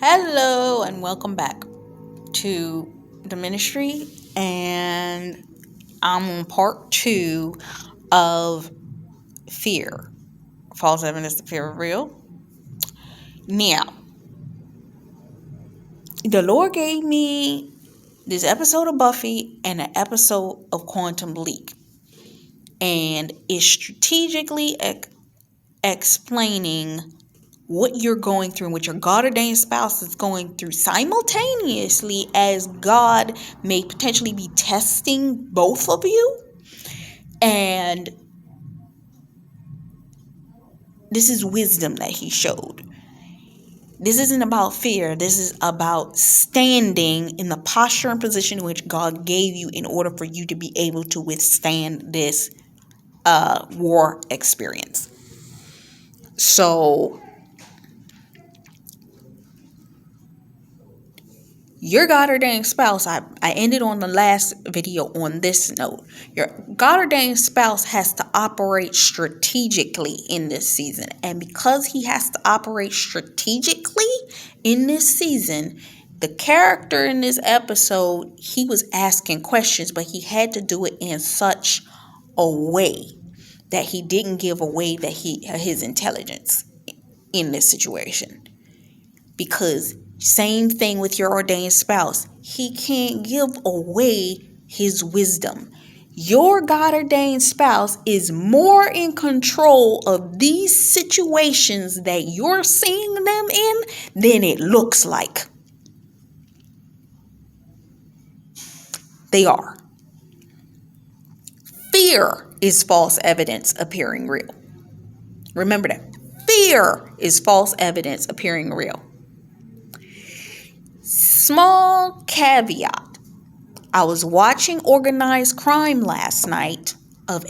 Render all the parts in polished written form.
Hello and welcome back to the ministry, and I'm on part 2 of fear. False evidence to fear of real. Now, the Lord gave me this episode of Buffy and an episode of Quantum Leap, and it's strategically explaining what you're going through and what your God ordained spouse is going through simultaneously, as God may potentially be testing both of you. And this is wisdom that he showed. This isn't about fear. This is about standing in the posture and position in which God gave you in order for you to be able to withstand this war experience. So your God ordained spouse, I ended on the last video on this note. Your God ordained spouse has to operate strategically in this season. And because he has to operate strategically in this season, the character in this episode, he was asking questions, but he had to do it in such a way that he didn't give away his intelligence in this situation. Because same thing with your ordained spouse. He can't give away his wisdom. Your God ordained spouse is more in control of these situations that you're seeing them in than it looks like. They are. Fear is false evidence appearing real. Remember that. Fear is false evidence appearing real. Small caveat. I was watching organized crime last night of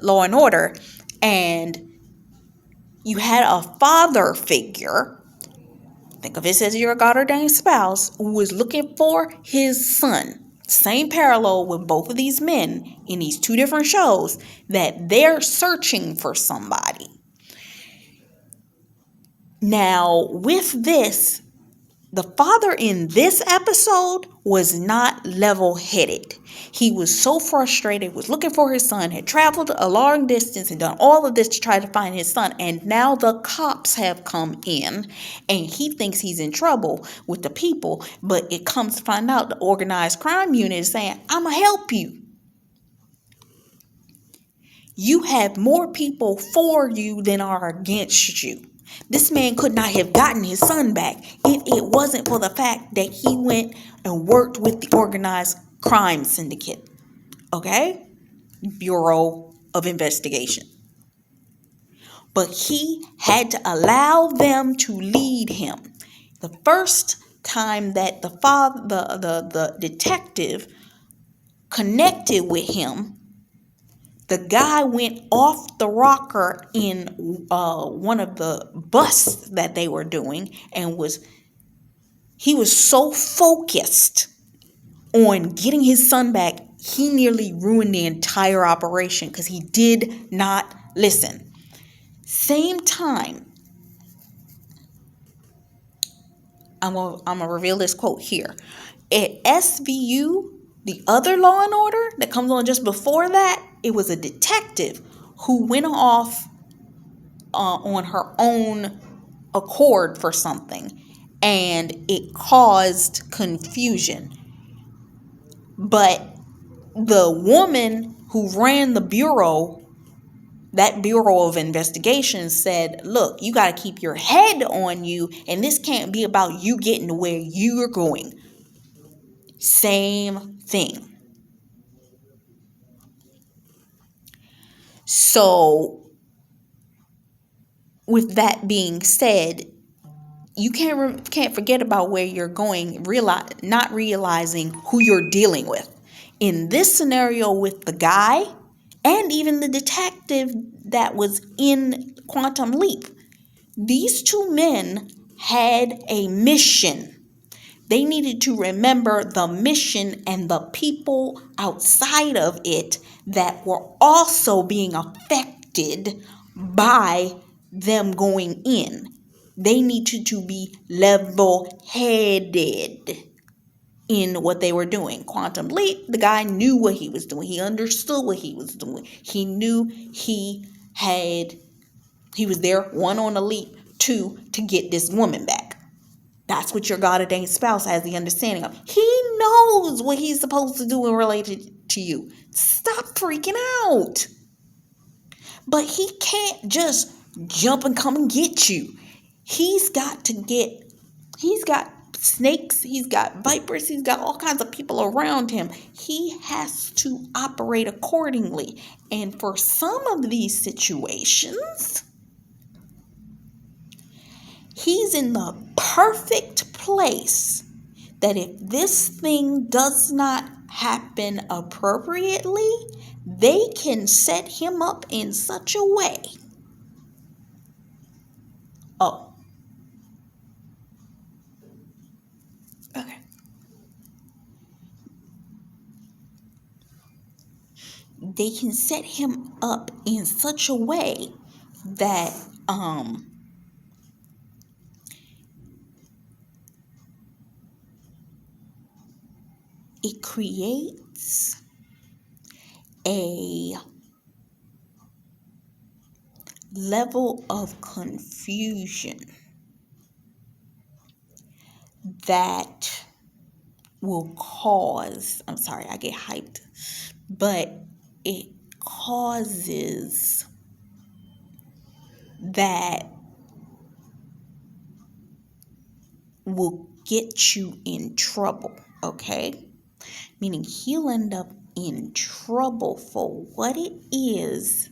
Law and Order, and you had a father figure, think of this as your God ordained spouse, who was looking for his son. Same parallel with both of these men in these two different shows, that they're searching for somebody. Now, with this, the father in this episode was not level-headed. He was so frustrated, was looking for his son, had traveled a long distance and done all of this to try to find his son. And now the cops have come in and he thinks he's in trouble with the people. But it comes to find out the organized crime unit is saying, I'm going to help you. You have more people for you than are against you. This man could not have gotten his son back if it wasn't for the fact that he went and worked with the organized crime syndicate. Okay? Bureau of Investigation. But he had to allow them to lead him. The first time that the detective connected with him, the guy went off the rocker in one of the busts that they were doing, and he was so focused on getting his son back, he nearly ruined the entire operation because he did not listen. Same time, I'm gonna reveal this quote here. At SVU, the other Law and Order that comes on just before that, it was a detective who went off on her own accord for something, and it caused confusion. But the woman who ran the bureau, that Bureau of Investigation, said, look, you got to keep your head on you, and this can't be about you getting to where you're going. Same thing. So, with that being said, you can't forget about where you're going, not realizing who you're dealing with. In this scenario with the guy and even the detective that was in Quantum Leap, these two men had a mission. They needed to remember the mission and the people outside of it that were also being affected by them going in. They needed to be level-headed in what they were doing. Quantum leap, the guy knew what he was doing. He understood what he was doing. He knew he was there, one, on a leap, two, to get this woman back. That's what your God ordained spouse has the understanding of. He knows what he's supposed to do in relation to you. Stop freaking out. But he can't just jump and come and get you. He's got snakes, he's got vipers, he's got all kinds of people around him. He has to operate accordingly. And for some of these situations, he's in the perfect place that if this thing does not happen appropriately, they can set him up in such a way. Oh. Okay. They can set him up in such a way that it creates a level of confusion that will cause, I'm sorry, I get hyped, but it causes that will get you in trouble, okay? Meaning he'll end up in trouble for what it is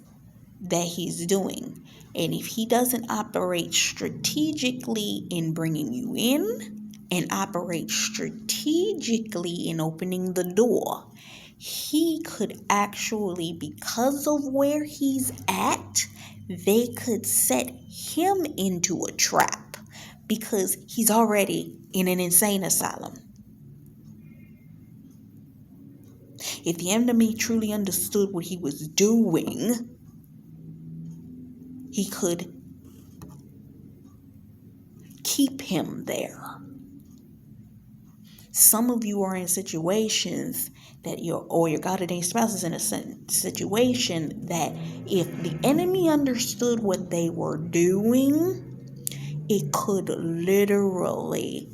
that he's doing. And if he doesn't operate strategically in bringing you in and operate strategically in opening the door, he could actually, because of where he's at, they could set him into a trap because he's already in an insane asylum. If the enemy truly understood what he was doing, he could keep him there. Some of you are in situations that your God ordained spouse is in a situation that if the enemy understood what they were doing, it could literally,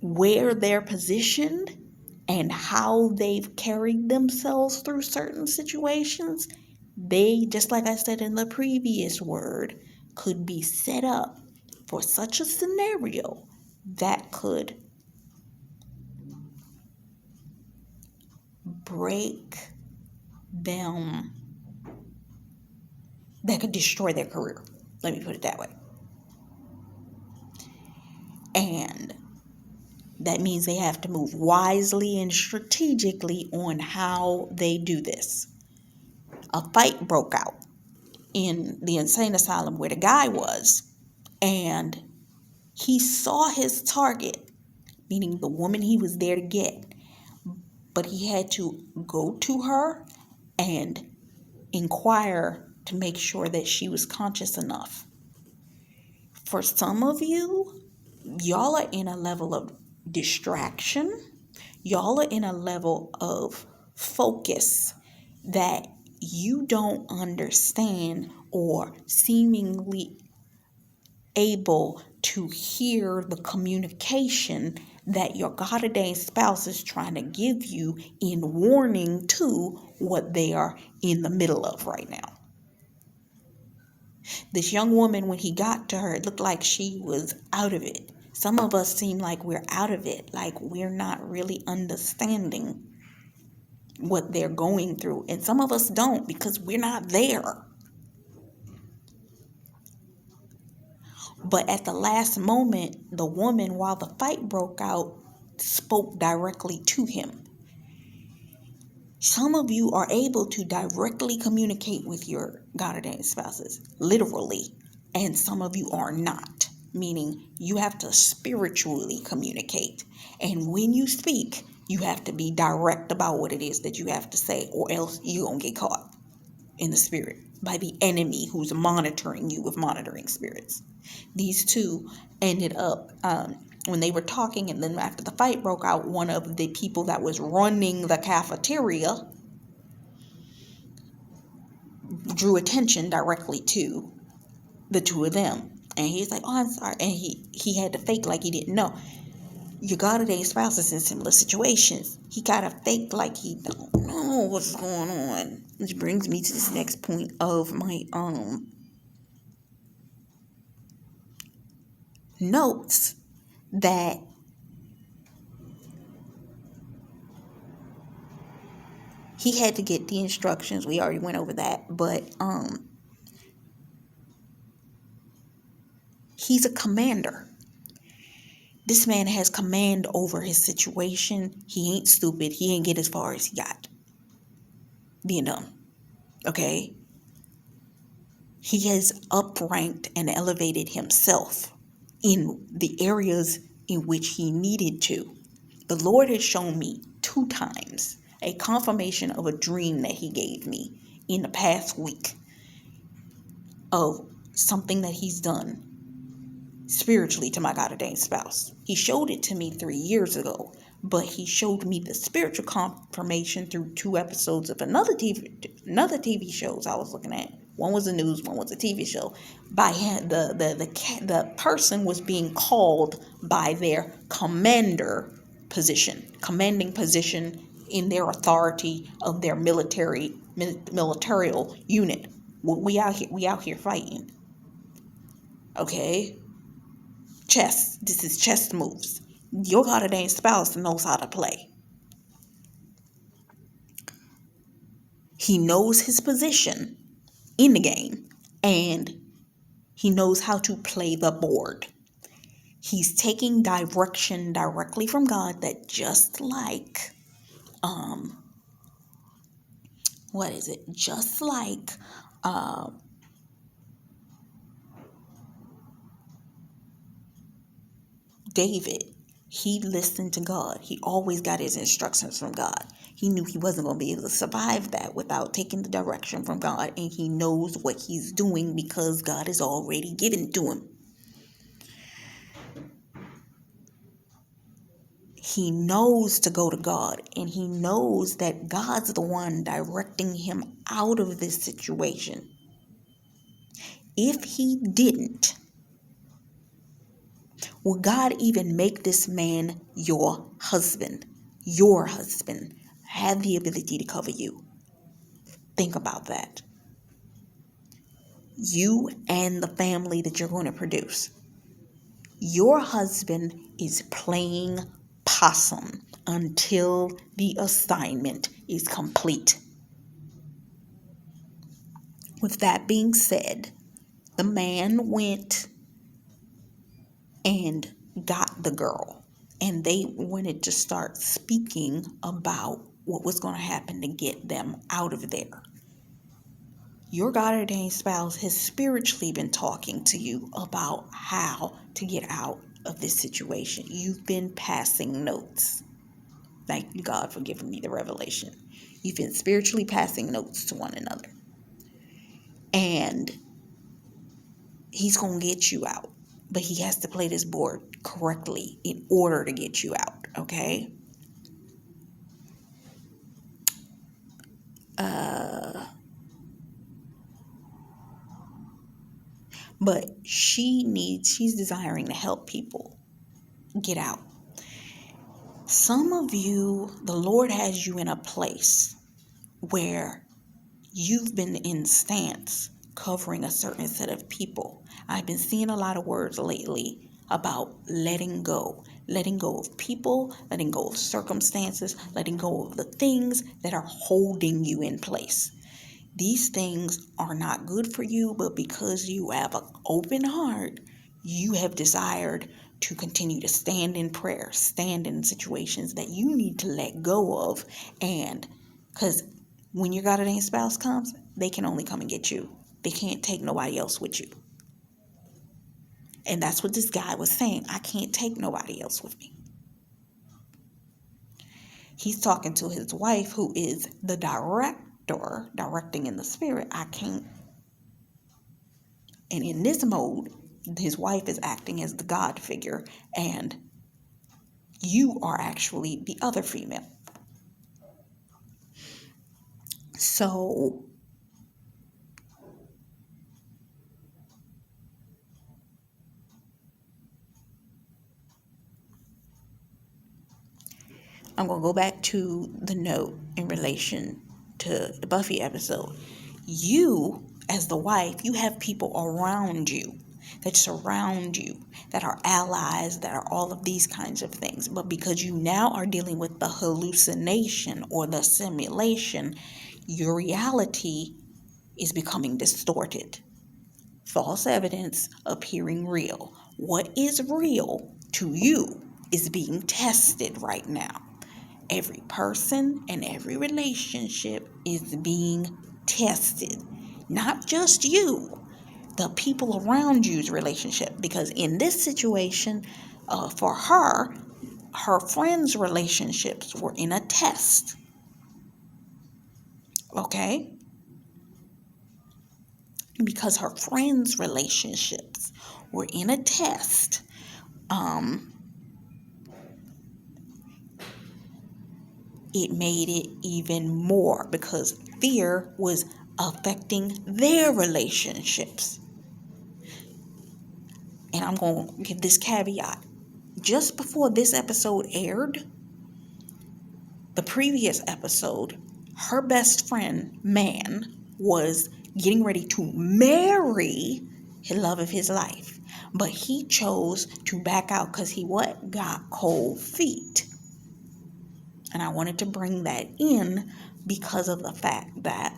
where they're positioned and how they've carried themselves through certain situations, they, just like I said in the previous word, could be set up for such a scenario that could break them, that could destroy their career. Let me put it that way. And that means they have to move wisely and strategically on how they do this. A fight broke out in the insane asylum where the guy was, and he saw his target, meaning the woman he was there to get, but he had to go to her and inquire to make sure that she was conscious enough. For some of you, y'all are in a level of distraction. Y'all are in a level of focus that you don't understand or seemingly able to hear the communication that your God ordained spouse is trying to give you in warning to what they are in the middle of right now. This young woman, when he got to her, it looked like she was out of it. Some of us seem like we're out of it, like we're not really understanding what they're going through. And some of us don't because we're not there. But at the last moment, the woman, while the fight broke out, spoke directly to him. Some of you are able to directly communicate with your God ordained spouses, literally, and some of you are not, meaning you have to spiritually communicate. And when you speak, you have to be direct about what it is that you have to say, or else you're going to get caught. in the spirit by the enemy who's monitoring you with monitoring spirits. These two ended up, when they were talking, and then after the fight broke out, one of the people that was running the cafeteria drew attention directly to the two of them. And he's like, oh, I'm sorry. And he had to fake like he didn't know. Your God-ordained spouse is in similar situations. He got to fake like he don't know what's going on. Which brings me to this next point of my notes, that he had to get the instructions. We already went over that, but he's a commander. This man has command over his situation. He ain't stupid. He ain't get as far as he got being dumb. Okay? He has upranked and elevated himself in the areas in which he needed to. The Lord has shown me 2 times a confirmation of a dream that he gave me in the past week of something that he's done spiritually to my God-ordained spouse. He showed it to me 3 years ago, but he showed me the spiritual confirmation through 2 episodes of another TV shows I was looking at. One was a news, one was a TV show. By the person was being called by their commanding position in their authority of their militarial unit. We out here fighting. Okay? Chess. This is chess moves. Your God-ordained spouse knows how to play. He knows his position in the game, and he knows how to play the board. He's taking direction directly from God, that just like David, he listened to God. He always got his instructions from God. He knew he wasn't going to be able to survive that without taking the direction from God, and he knows what he's doing because God has already given to him. He knows to go to God, and he knows that God's the one directing him out of this situation. If he didn't, would God even make this man your husband? Your husband have the ability to cover you. Think about that. You and the family that you're going to produce. Your husband is playing possum until the assignment is complete. With that being said, the man went and got the girl, and they wanted to start speaking about what was going to happen to get them out of there. Your God-ordained spouse has spiritually been talking to you about how to get out of this situation. You've been passing notes. Thank you, God, for giving me the revelation. You've been spiritually passing notes to one another. And he's going to get you out. But he has to play this board correctly in order to get you out, okay? But she's desiring to help people get out. Some of you, the Lord has you in a place where you've been in stance covering a certain set of people. I've been seeing a lot of words lately about letting go of people, letting go of circumstances, letting go of the things that are holding you in place. These things are not good for you, but because you have an open heart, you have desired to continue to stand in prayer, stand in situations that you need to let go of. And because when your God-ordained spouse comes, they can only come and get you. They can't take nobody else with you. And that's what this guy was saying. I can't take nobody else with me. He's talking to his wife, who is the director actor directing in the spirit, I can't. And in this mode, his wife is acting as the God figure, and you are actually the other female. So I'm going to go back to the note in relation to the Buffy episode. You, as the wife, you have people around you that surround you, that are allies, that are all of these kinds of things. But because you now are dealing with the hallucination or the simulation, your reality is becoming distorted. False evidence appearing real. What is real to you is being tested right now. Every person and every relationship is being tested. Not just you, the people around you's relationship. Because in this situation, for her friends' relationships were in a test. Okay? Because her friends' relationships were in a test. It made it even more because fear was affecting their relationships. And I'm going to give this caveat. Just before this episode aired, the previous episode, her best friend, man, was getting ready to marry the love of his life. But he chose to back out because he what? Got cold feet. And I wanted to bring that in because of the fact that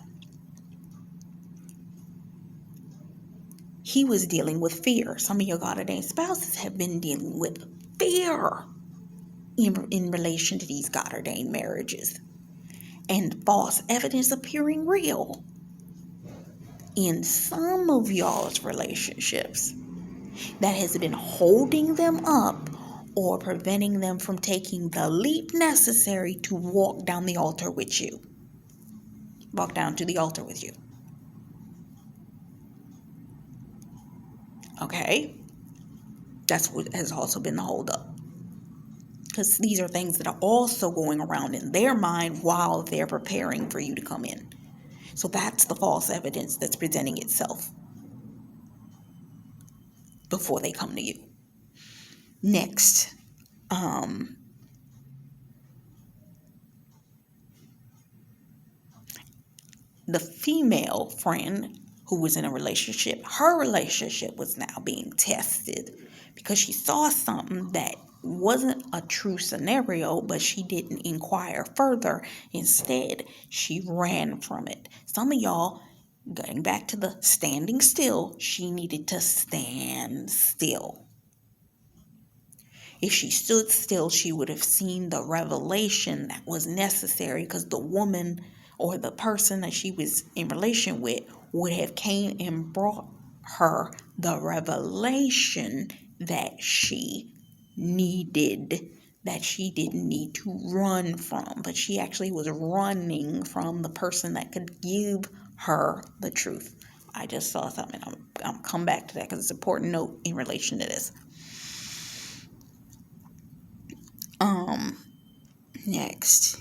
he was dealing with fear. Some of your God ordained spouses have been dealing with fear in relation to these God ordained marriages. And false evidence appearing real in some of y'all's relationships that has been holding them up or preventing them from taking the leap necessary to walk down the altar with you. Walk down to the altar with you. Okay? That's what has also been the holdup. Because these are things that are also going around in their mind while they're preparing for you to come in. So that's the false evidence that's presenting itself before they come to you. Next, the female friend who was in a relationship, her relationship was now being tested because she saw something that wasn't a true scenario, but she didn't inquire further. Instead, she ran from it. Some of y'all, getting back to the standing still, she needed to stand still. If she stood still, she would have seen the revelation that was necessary because the woman or the person that she was in relation with would have came and brought her the revelation that she needed, that she didn't need to run from, but she actually was running from the person that could give her the truth. I just saw something. I'm come back to that because it's an important note in relation to this. Next.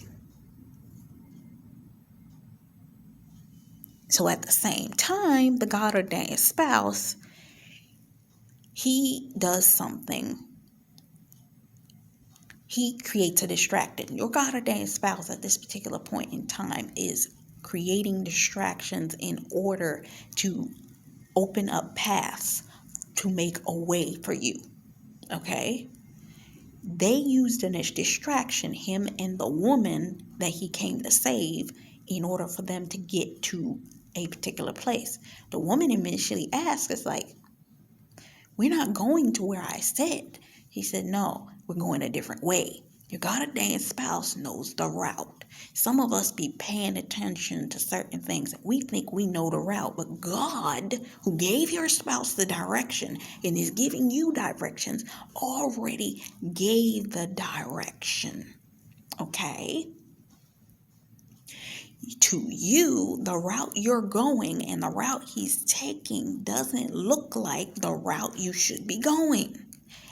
So at the same time, the God ordained spouse, he does something. He creates a distraction. Your God ordained spouse at this particular point in time is creating distractions in order to open up paths to make a way for you. Okay? They used an distraction, him and the woman that he came to save, in order for them to get to a particular place. The woman initially asked, it's like, we're not going to where I said. He said, no, we're going a different way. Your God ordained spouse knows the route. Some of us be paying attention to certain things. We think we know the route, but God, who gave your spouse the direction and is giving you directions, already gave the direction. Okay? To you, the route you're going and the route he's taking doesn't look like the route you should be going.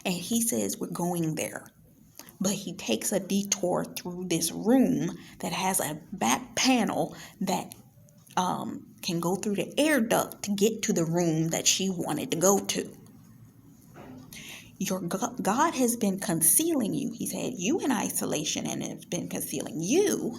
And he says, we're going there. But he takes a detour through this room that has a back panel that can go through the air duct to get to the room that she wanted to go to. Your God has been concealing you. He's had you in isolation and has been concealing you,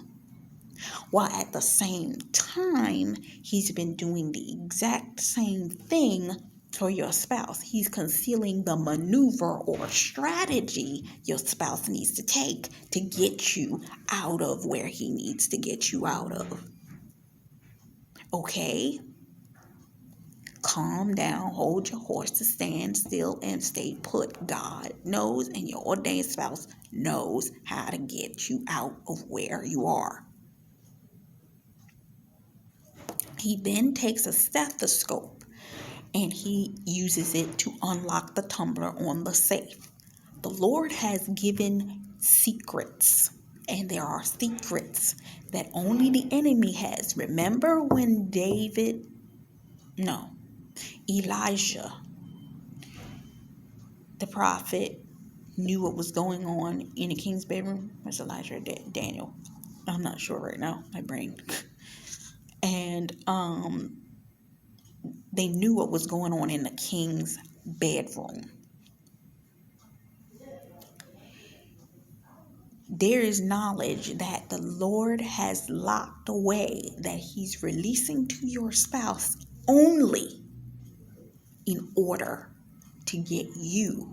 while at the same time, he's been doing the exact same thing for your spouse. He's concealing the maneuver or strategy your spouse needs to take to get you out of where he needs to get you out of. Okay? Calm down, hold your horses, stand still, and stay put. God knows, and your ordained spouse knows how to get you out of where you are. He then takes a stethoscope and he uses it to unlock the tumbler on the safe. The Lord has given secrets, and there are secrets that only the enemy has. Remember when Elijah, the prophet, knew what was going on in the king's bedroom? Was Elijah or Daniel? I'm not sure right now, my brain. And they knew what was going on in the king's bedroom. There is knowledge that the Lord has locked away that he's releasing to your spouse only in order to get you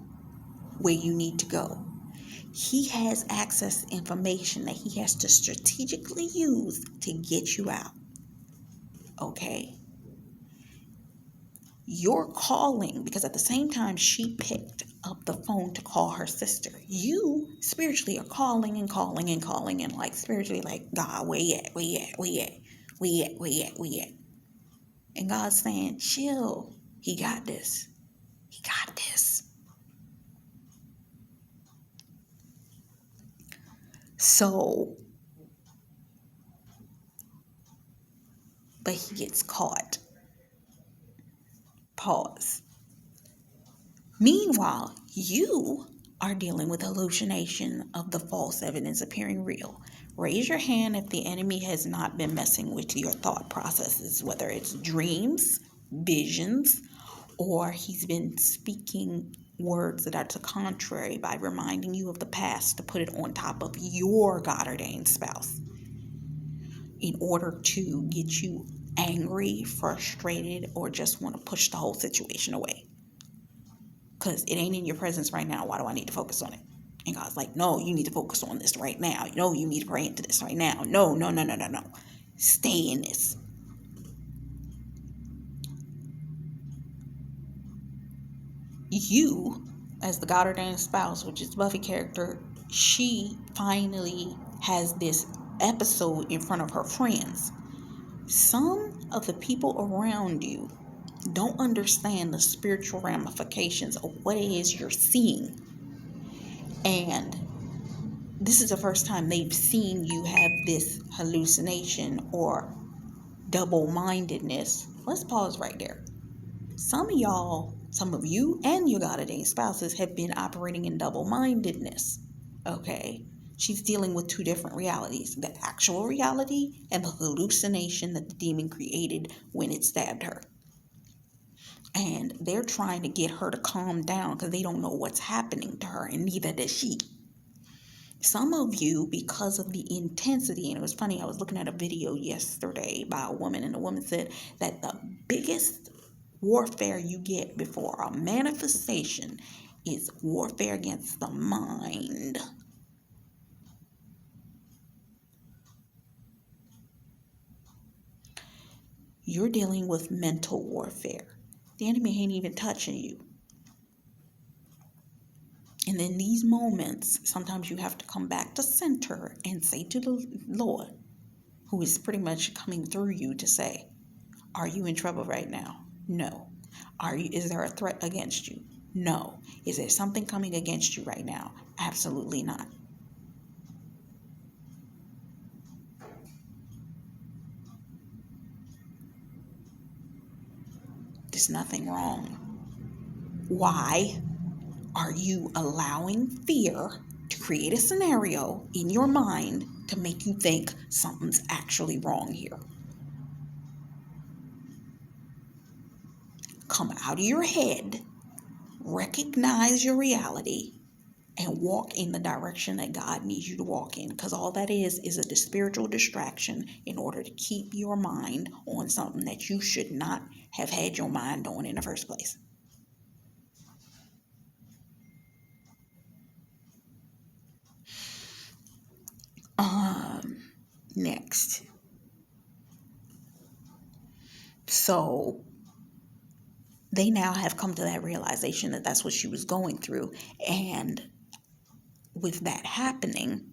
where you need to go. He has access to information that he has to strategically use to get you out. Okay? You're calling because at the same time she picked up the phone to call her sister. You spiritually are calling and calling and calling and like spiritually like, God, where you at? Where you at? Where you at? Where you at? Where you at? Where you at? And God's saying, chill. He got this. He got this. So, but he gets caught. Pause. Meanwhile, you are dealing with hallucination of the false evidence appearing real. Raise your hand if the enemy has not been messing with your thought processes, whether it's dreams, visions, or he's been speaking words that are to contrary by reminding you of the past to put it on top of your God-ordained spouse in order to get you angry, frustrated, or just want to push the whole situation away. Because it ain't in your presence right now. Why do I need to focus on it? And God's like, no, you need to focus on this right now. No, you need to pray into this right now. No. Stay in this. You, as the God-ordained spouse, which is Buffy character, she finally has this episode in front of her friends. Some of the people around you don't understand the spiritual ramifications of what it is you're seeing. And this is the first time they've seen you have this hallucination or double-mindedness. Let's pause right there. Some of you and your God-ordained spouses have been operating in double-mindedness. Okay? She's dealing with two different realities. The actual reality and the hallucination that the demon created when it stabbed her. And they're trying to get her to calm down because they don't know what's happening to her, and neither does she. Some of you, because of the intensity, and it was funny, I was looking at a video yesterday by a woman, and the woman said that the biggest warfare you get before a manifestation is warfare against the mind. You're dealing with mental warfare. The enemy ain't even touching you. And in these moments, sometimes you have to come back to center and say to the Lord, who is pretty much coming through you, to say, are you in trouble right now? No. Is there a threat against you? No. Is there something coming against you right now? Absolutely not. There's nothing wrong. Why are you allowing fear to create a scenario in your mind to make you think something's actually wrong here? Come out of your head, recognize your reality, and walk in the direction that God needs you to walk in. Because all that is a spiritual distraction in order to keep your mind on something that you should not have had your mind on in the first place. Next. So they now have come to that realization that that's what she was going through. And with that happening,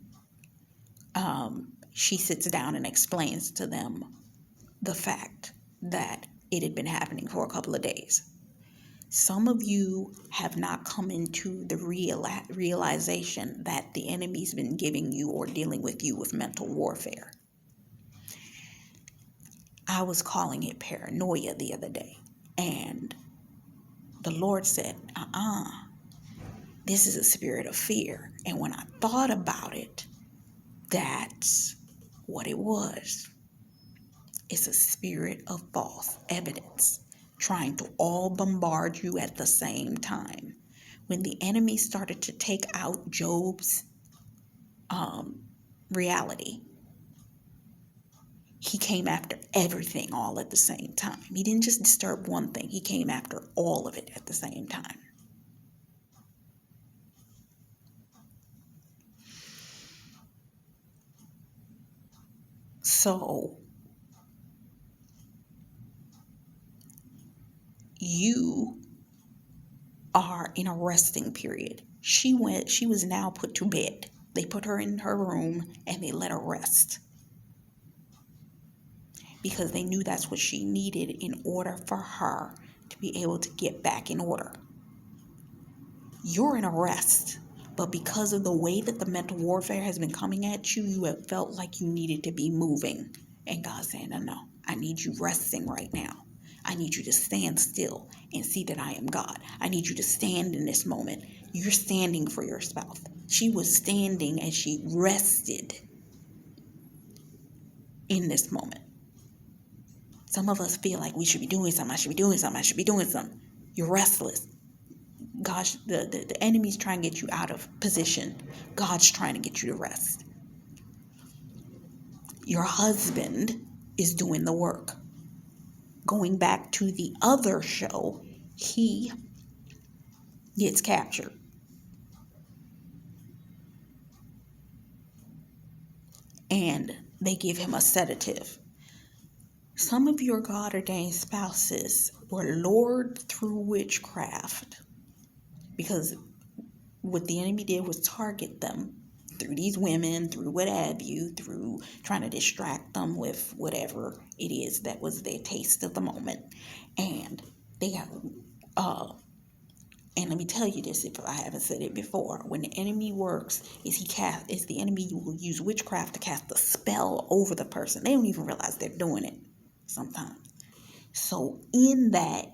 she sits down and explains to them the fact that it had been happening for a couple of days. Some of you have not come into the realization that the enemy's been giving you or dealing with you with mental warfare. I was calling it paranoia the other day, and the Lord said, this is a spirit of fear. And when I thought about it, that's what it was. It's a spirit of false evidence trying to all bombard you at the same time. When the enemy started to take out Job's reality, he came after everything all at the same time. He didn't just disturb one thing. He came after all of it at the same time. So you are in a resting period. She was now put to bed. They put her in her room and they let her rest, because they knew that's what she needed in order for her to be able to get back in order. You're in a rest, but because of the way that the mental warfare has been coming at you, you have felt like you needed to be moving. And God's saying, no, I need you resting right now. I need you to stand still and see that I am God. I need you to stand in this moment. You're standing for your spouse. She was standing as she rested in this moment. Some of us feel like we should be doing something. I should be doing something. You're restless. Gosh, the enemy's trying to get you out of position. God's trying to get you to rest. Your husband is doing the work. Going back to the other show, he gets captured. And they give him a sedative. Some of your God-ordained spouses were lured through witchcraft, because what the enemy did was target them through these women, through what have you, through trying to distract them with whatever it is that was their taste of the moment. And they got, and let me tell you this, if I haven't said it before, when the enemy works, the enemy will use witchcraft to cast a spell over the person. They don't even realize they're doing it sometimes. So in that,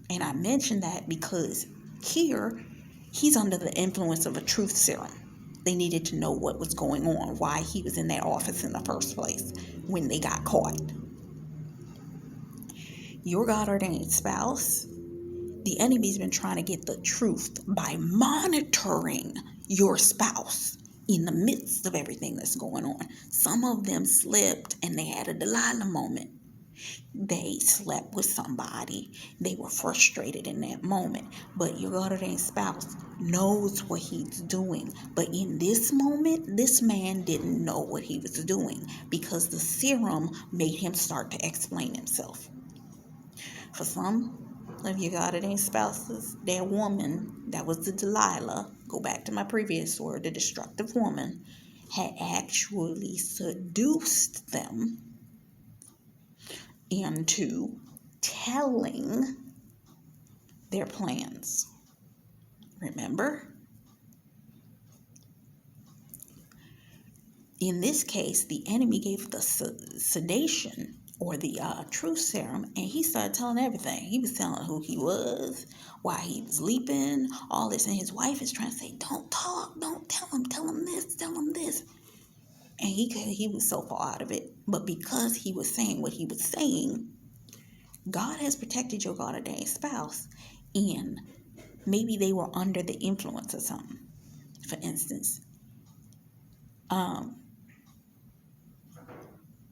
and I mention that because here, he's under the influence of a truth serum. They needed to know what was going on, why he was in that office in the first place when they got caught. Your God-ordained spouse, the enemy's been trying to get the truth by monitoring your spouse in the midst of everything that's going on. Some of them slipped and they had a Delilah moment. They slept with somebody. They were frustrated in that moment. But your God-ordained spouse knows what he's doing. But in this moment, this man didn't know what he was doing because the serum made him start to explain himself. For some of your God-ordained spouses, their woman, that was the Delilah, go back to my previous word, the destructive woman, had actually seduced them into telling their plans. Remember? In this case, the enemy gave the sedation or the truth serum, and he started telling everything. He was telling who he was, why he was leaping, all this, and his wife is trying to say, don't talk, don't tell him this, tell him this. And he was so far out of it. But because he was saying what he was saying, God has protected your God-ordained spouse. And maybe they were under the influence of something. For instance,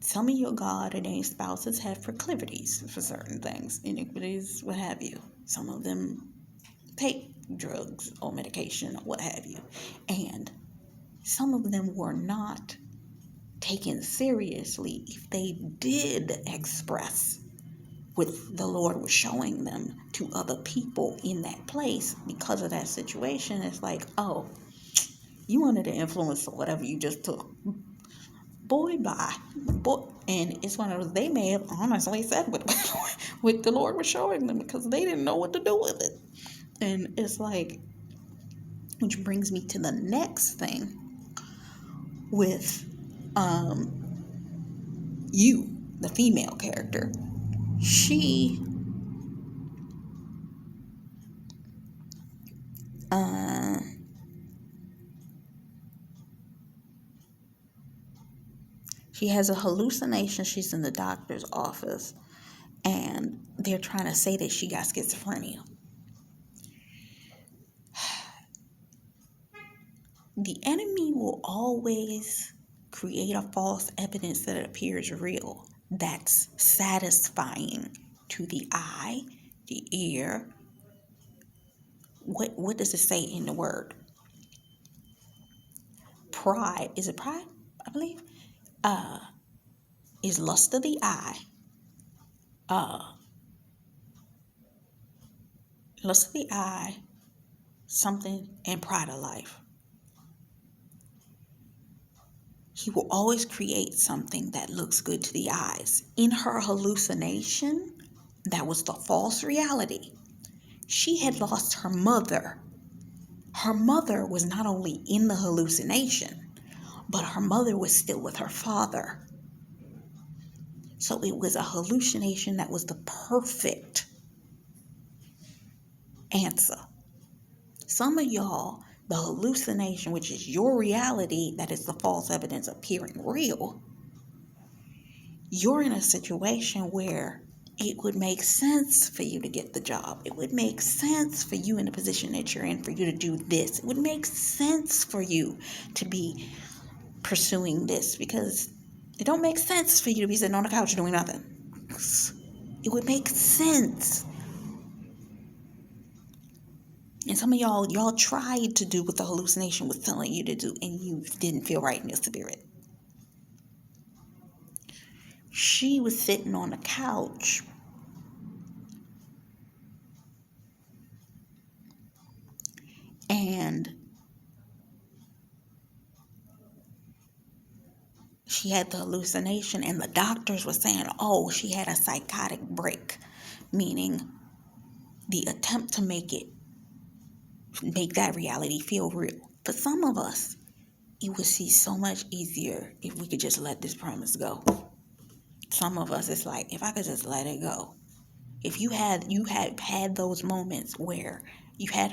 some of your God-ordained spouses have proclivities for certain things, iniquities, what have you. Some of them take drugs or medication or what have you. And some of them were not taken seriously if they did express what the Lord was showing them to other people in that place because of that situation. It's like, oh, you under the influence of whatever you just took. Boy, bye. Boy, and it's one of those, they may have honestly said what the Lord was showing them because they didn't know what to do with it. And it's like, which brings me to the next thing with you, the female character. She has a hallucination. She's in the doctor's office and they're trying to say that she got schizophrenia. The enemy will always create a false evidence that appears real. That's satisfying to the eye, the ear. What does it say in the word? Pride. Is it pride? I believe. Is lust of the eye. Lust of the eye, something, and pride of life. He will always create something that looks good to the eyes. In her hallucination, that was the false reality. She had lost her mother. Her mother was not only in the hallucination, but her mother was still with her father. So it was a hallucination that was the perfect answer. Some of y'all, the hallucination, which is your reality, that is the false evidence appearing real, you're in a situation where it would make sense for you to get the job. It would make sense for you in the position that you're in for you to do this. It would make sense for you to be pursuing this because it don't make sense for you to be sitting on the couch doing nothing. It would make sense. And some of y'all tried to do what the hallucination was telling you to do and you didn't feel right in your spirit. She was sitting on the couch and she had the hallucination and the doctors were saying, oh, she had a psychotic break, meaning the attempt to make that reality feel real. For some of us, it would be so much easier if we could just let this premise go. Some of us, it's like, if I could just let it go. If you had those moments where you had